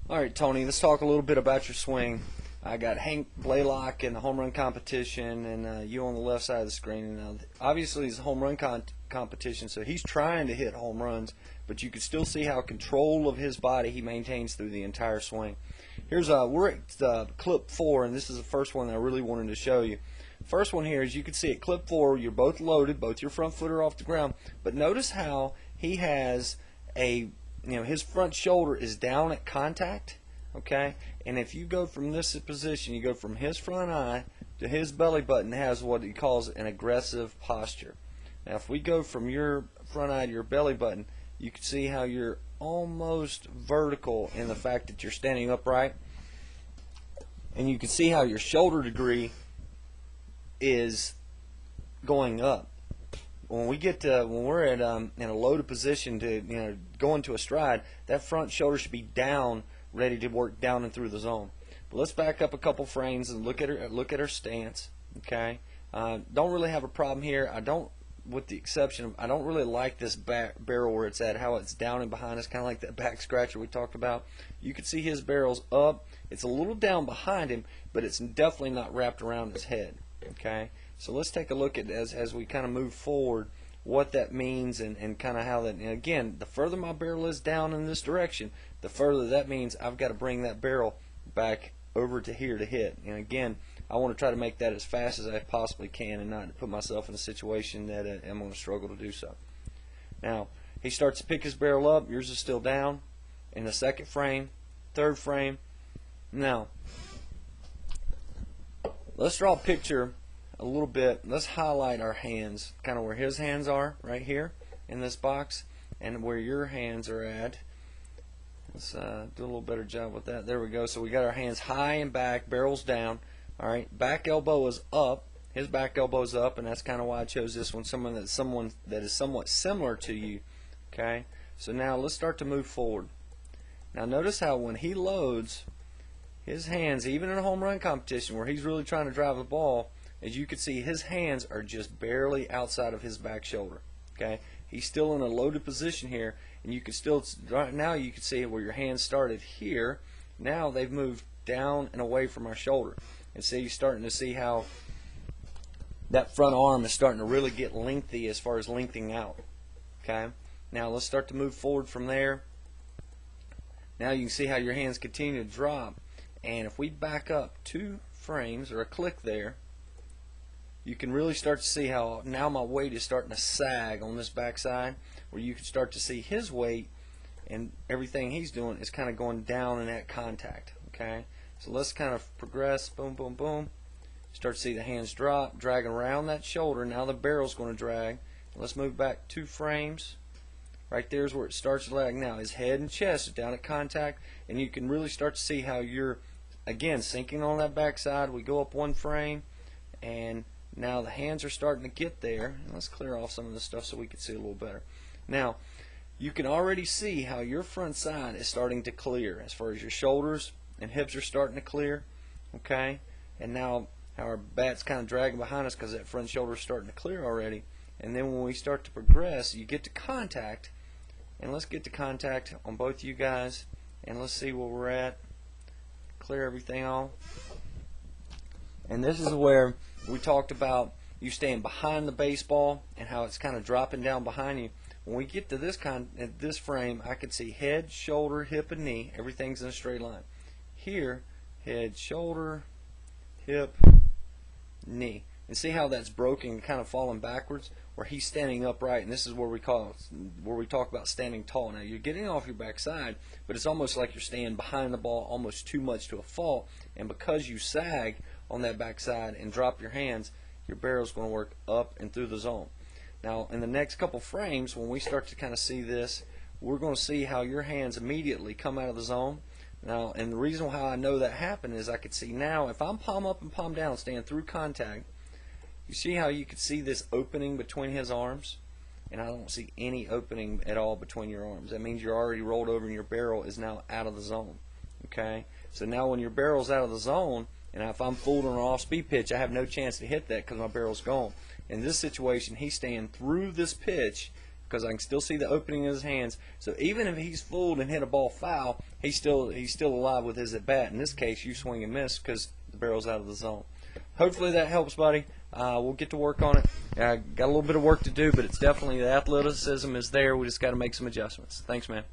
All right, Tony, let's talk a little bit about your swing. I got Hank Blaylock in the home run competition, and you on the left side of the screen. And obviously, it's a home run competition, so he's trying to hit home runs, but you can still see how control of his body he maintains through the entire swing. Here's we're at clip 4, and this is the first one that I really wanted to show you. First one here is you can see at clip 4, you're both loaded, both your front foot are off the ground, but notice how he has his front shoulder is down at contact, okay? And if you go from this position, you go from his front eye to his belly button, has what he calls an aggressive posture. Now, if we go from your front eye to your belly button, you can see how you're almost vertical in the fact that you're standing upright, and you can see how your shoulder degree is going up. When we're at in a loaded position to go into a stride, that front shoulder should be down, ready to work down and through the zone. But let's back up a couple frames and look at her stance. Okay, don't really have a problem here. With the exception of I don't really like this barrel where it's at, how it's down and behind us, kind of like that back scratcher we talked about. You can see his barrel's up. It's a little down behind him, but it's definitely not wrapped around his head. Okay. So let's take a look at as we kind of move forward what that means and kind of how that, and again, the further my barrel is down in this direction, the further that means I've got to bring that barrel back over to here to hit. And again, I want to try to make that as fast as I possibly can and not put myself in a situation that I'm going to struggle to do so. Now, he starts to pick his barrel up. Yours is still down in the second frame, third frame. Now, let's draw a picture a little bit. Let's highlight our hands, kind of where his hands are right here in this box and where your hands are at. Let's do a little better job with that. There we go. So we got our hands high and back, barrels down. All right, back elbow is up. His back elbow is up, and that's kind of why I chose this one. Someone that is somewhat similar to you. Okay. So now let's start to move forward. Now notice how when he loads his hands, even in a home run competition where he's really trying to drive the ball, as you can see, his hands are just barely outside of his back shoulder. Okay, he's still in a loaded position here, and you can still right now you can see where your hands started here. Now they've moved down and away from our shoulder, and see you're starting to see how that front arm is starting to really get lengthy as far as lengthening out. Okay, now let's start to move forward from there. Now you can see how your hands continue to drop, and if we back up 2 frames or a click there, you can really start to see how now my weight is starting to sag on this backside, where you can start to see his weight and everything he's doing is kind of going down in that contact. Okay, so let's kind of progress. Boom, boom, boom. Start to see the hands drop, dragging around that shoulder. Now the barrel's going to drag. Let's move back 2 frames. Right there is where it starts to lag. Now his head and chest is down at contact, and you can really start to see how you're again sinking on that backside. We go up 1 frame, and now the hands are starting to get there. Let's clear off some of this stuff so we can see a little better. Now, you can already see how your front side is starting to clear as far as your shoulders and hips are starting to clear. Okay? And now how our bat's kind of dragging behind us because that front shoulder is starting to clear already. And then when we start to progress, you get to contact. And let's get to contact on both you guys. And let's see where we're at. Clear everything off. And this is where we talked about you staying behind the baseball and how it's kind of dropping down behind you. When we get to this frame, I can see head, shoulder, hip, and knee. Everything's in a straight line. Here, head, shoulder, hip, knee. And see how that's broken and kind of falling backwards? Where he's standing upright, and this is where we talk about standing tall. Now you're getting off your backside, but it's almost like you're staying behind the ball almost too much to a fault. And because you sag on that backside and drop your hands, your barrel's going to work up and through the zone. Now in the next couple frames, when we start to kind of see this, we're going to see how your hands immediately come out of the zone. Now, and the reason how I know that happened is I could see now if I'm palm up and palm down staying through contact, you see how you could see this opening between his arms? And I don't see any opening at all between your arms. That means you're already rolled over and your barrel is now out of the zone. Okay? So now when your barrel's out of the zone, and if I'm fooled on an off-speed pitch, I have no chance to hit that because my barrel's gone. In this situation, he's staying through this pitch because I can still see the opening in his hands. So even if he's fooled and hit a ball foul, he's still alive with his at bat. In this case, you swing and miss because the barrel's out of the zone. Hopefully that helps, buddy. We'll get to work on it. Got a little bit of work to do, but it's definitely, the athleticism is there. We just got to make some adjustments. Thanks, man.